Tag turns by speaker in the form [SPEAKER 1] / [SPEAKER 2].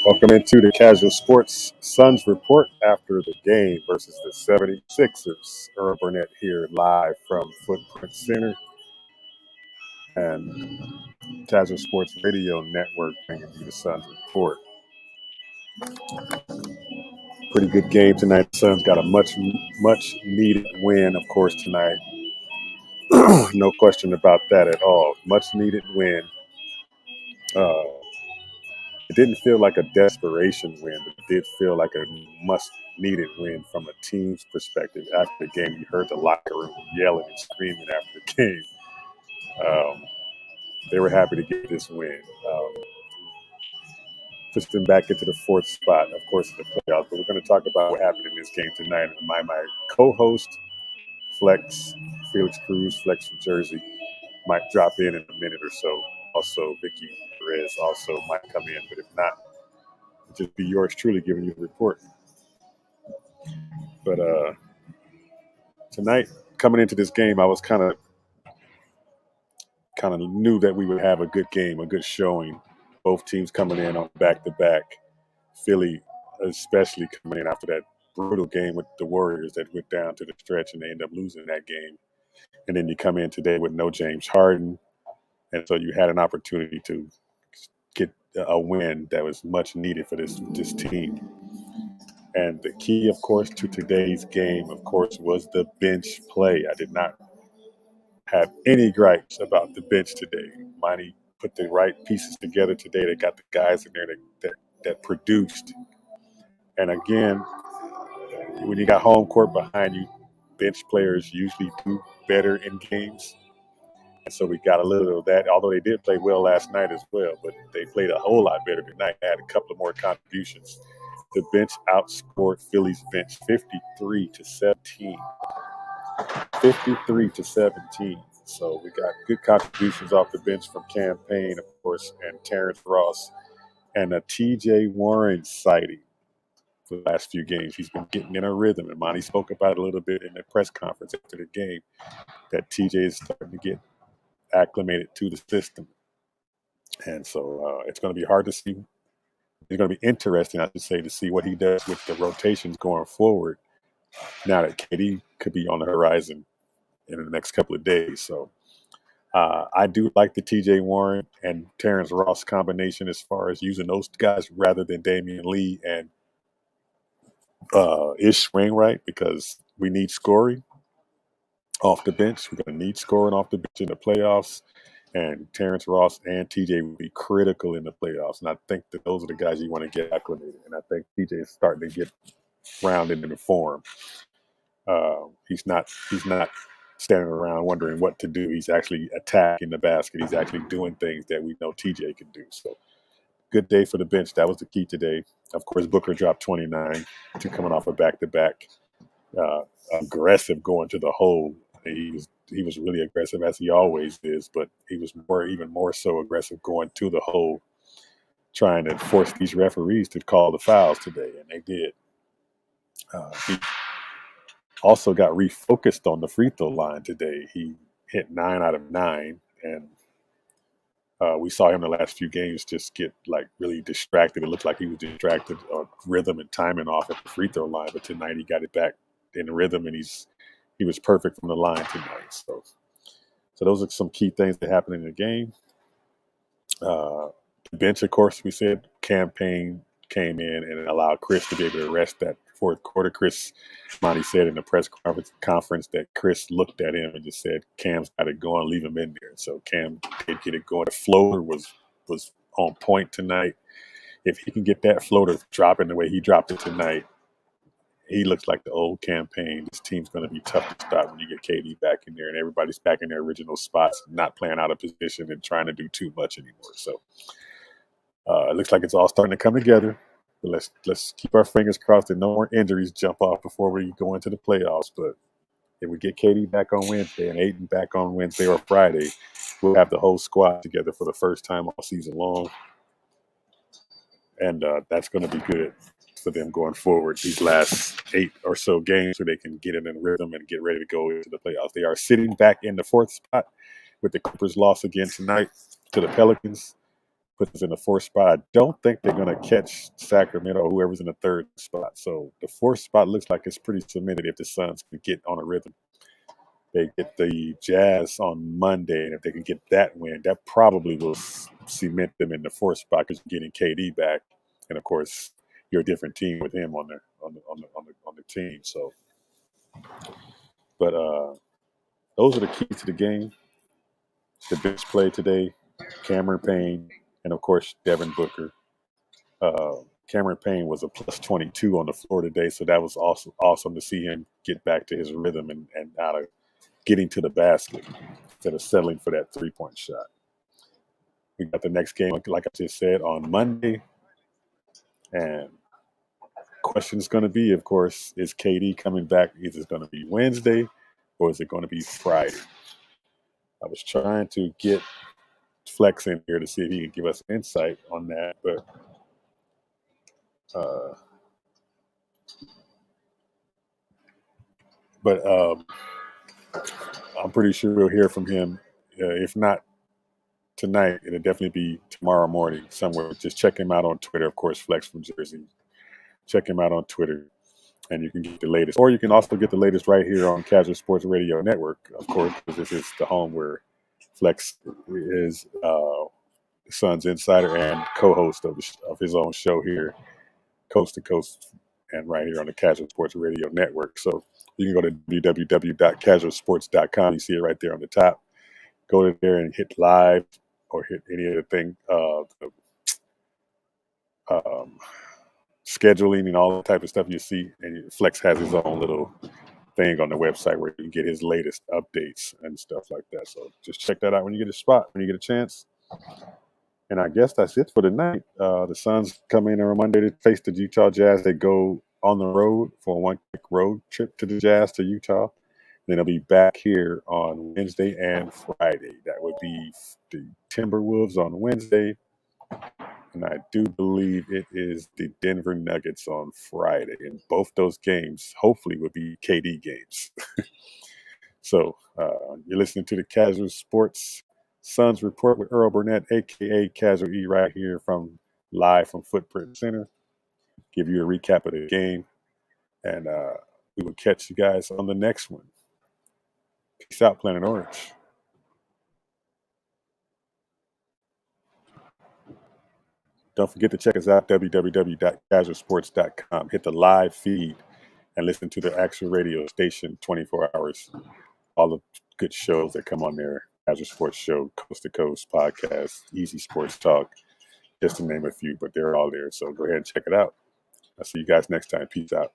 [SPEAKER 1] Welcome into the Kazual Sportz Suns report after the game versus the 76ers. Earl Burnett here live from Footprint Center and Kazual Sports Radio Network bringing you the Suns report. Pretty good game tonight. The Suns got a much needed win, of course, tonight. No question about that at all. Much needed win. Uh, It didn't feel like a desperation win, but it did feel like a much-needed win from a team's perspective. After the game, you heard the locker room yelling and screaming after the game. Um, they were happy to get this win. Pushed them back into the fourth spot, of course, in the playoffs. But we're going to talk about what happened in this game tonight. And my co-host, Flex, Felix Cruz, Flex from Jersey, might drop in a minute or so. Also, Vicky Perez also might come in, but if not, it'll just be yours truly giving you the report. But tonight, coming into this game, I was kind of knew that we would have a good game, a good showing. Both teams coming in on back-to-back. Philly, especially coming in after that brutal game with the Warriors that went down to the stretch and they ended up losing that game. And then you come in today with no James Harden, and so you had an opportunity to get a win that was much needed for this team. And the key, of course, to today's game, of course, was the bench play. I did not have any gripes about the bench today. Monty put the right pieces together today. They got the guys in there that produced. And again, when you got home court behind you, bench players usually do better in games. And so we got a little of that, although they did play well last night as well, but they played a whole lot better tonight. They had a couple of more contributions. The bench outscored Philly's bench 53-17. 53-17. So we got good contributions off the bench from Cam Payne, of course, and Terrence Ross, and a TJ Warren sighting for the last few games. He's been getting in a rhythm, and Monty spoke about it a little bit in the press conference after the game, that TJ is starting to get acclimated to the system. And so it's going to be hard to see. It's going to be interesting, I should say, to see what he does with the rotations going forward now that KD could be on the horizon in the next couple of days. So I do like the TJ Warren and Terrence Ross combination as far as using those guys rather than Damian Lee and Ish Wainwright, because we need scoring off the bench. We're going to need scoring off the bench in the playoffs. And Terrence Ross and TJ will be critical in the playoffs. And I think that those are the guys you want to get acclimated. And I think TJ is starting to get rounded into form. He's not standing around wondering what to do. He's actually attacking the basket. He's actually doing things that we know TJ can do. So good day for the bench. That was the key today. Of course, Booker dropped 29 to coming off a back-to-back. Aggressive going to the hole. He was really aggressive, as he always is, but he was even more so aggressive going to the hole, trying to force these referees to call the fouls today, and they did. He also got refocused on the free throw line today. He hit 9 out of 9, and we saw him the last few games just get like really distracted. It looked like he was distracted on rhythm and timing off at the free throw line, but tonight he got it back in rhythm, and he was perfect from the line tonight. So those are some key things that happened in the game. The bench, of course, we said Cam Payne came in and allowed Chris to be able to rest that fourth quarter. Chris, Monty said in the press conference that Chris looked at him and just said, Cam's got it going, leave him in there. So Cam did get it going. The floater was on point tonight. If he can get that floater dropping the way he dropped it tonight, he looks like the old campaign. This team's going to be tough to stop when you get KD back in there and everybody's back in their original spots, not playing out of position and trying to do too much anymore. So it looks like it's all starting to come together. But let's keep our fingers crossed that no more injuries jump off before we go into the playoffs. But if we get KD back on Wednesday and Aiden back on Wednesday or Friday, we'll have the whole squad together for the first time all season long. And that's going to be good for them going forward these last 8 or so games, so they can get in rhythm and get ready to go into the playoffs. They are sitting back in the fourth spot with the Clippers loss again tonight to the Pelicans. puts us in the fourth spot. I don't think they're going to catch Sacramento or whoever's in the third spot. So the fourth spot looks like it's pretty cemented if the Suns can get on a rhythm. They get the Jazz on Monday, and if they can get that win, that probably will cement them in the fourth spot because you're getting KD back, and of course you're a different team with him on the team. So, but those are the keys to the game. The bench play today, Cameron Payne, and of course Devin Booker. Cameron Payne was a plus 22 on the floor today, so that was awesome to see him get back to his rhythm and out of getting to the basket instead of settling for that 3-point shot. We got the next game, like I just said, on Monday. And question is going to be, of course, is KD coming back? Is it going to be Wednesday or is it going to be Friday? I was trying to get Flex in here to see if he could give us insight on that, but I'm pretty sure we'll hear from him. If not tonight, it'll definitely be tomorrow morning somewhere. Just check him out on Twitter, of course, Flex from Jersey. Check him out on Twitter, and you can get the latest. Or you can also get the latest right here on Kazual Sportz Radio Network, of course, because this is the home where Flex is Suns insider and co-host of his own show here, Coast to Coast, and right here on the Kazual Sportz Radio Network. So you can go to www.kazualsportz.com. You see it right there on the top. Go there and hit live or hit any other thing, scheduling and all the type of stuff you see. And Flex has his own little thing on the website where you can get his latest updates and stuff like that. So just check that out when you get a spot, when you get a chance. And I guess that's it for tonight. The Suns come in on Monday to face the Utah Jazz. They go on the road for one quick road trip to the Jazz to Utah. Then they'll be back here on Wednesday and Friday. That would be the Timberwolves on Wednesday. And I do believe it is the Denver Nuggets on Friday. And both those games hopefully would be KD games. So you're listening to the Kazual Sportz Suns Report with Earl Burnett, a.k.a. Kazual E, right here live from Footprint Center. Give you a recap of the game. And we will catch you guys on the next one. Peace out, Planet Orange. Don't forget to check us out, www.kazualsportz.com. Hit the live feed and listen to the actual radio station 24 hours. All the good shows that come on there. Kazual Sportz Show, Coast to Coast podcast, Easy Sports Talk, just to name a few, but they're all there. So go ahead and check it out. I'll see you guys next time. Peace out.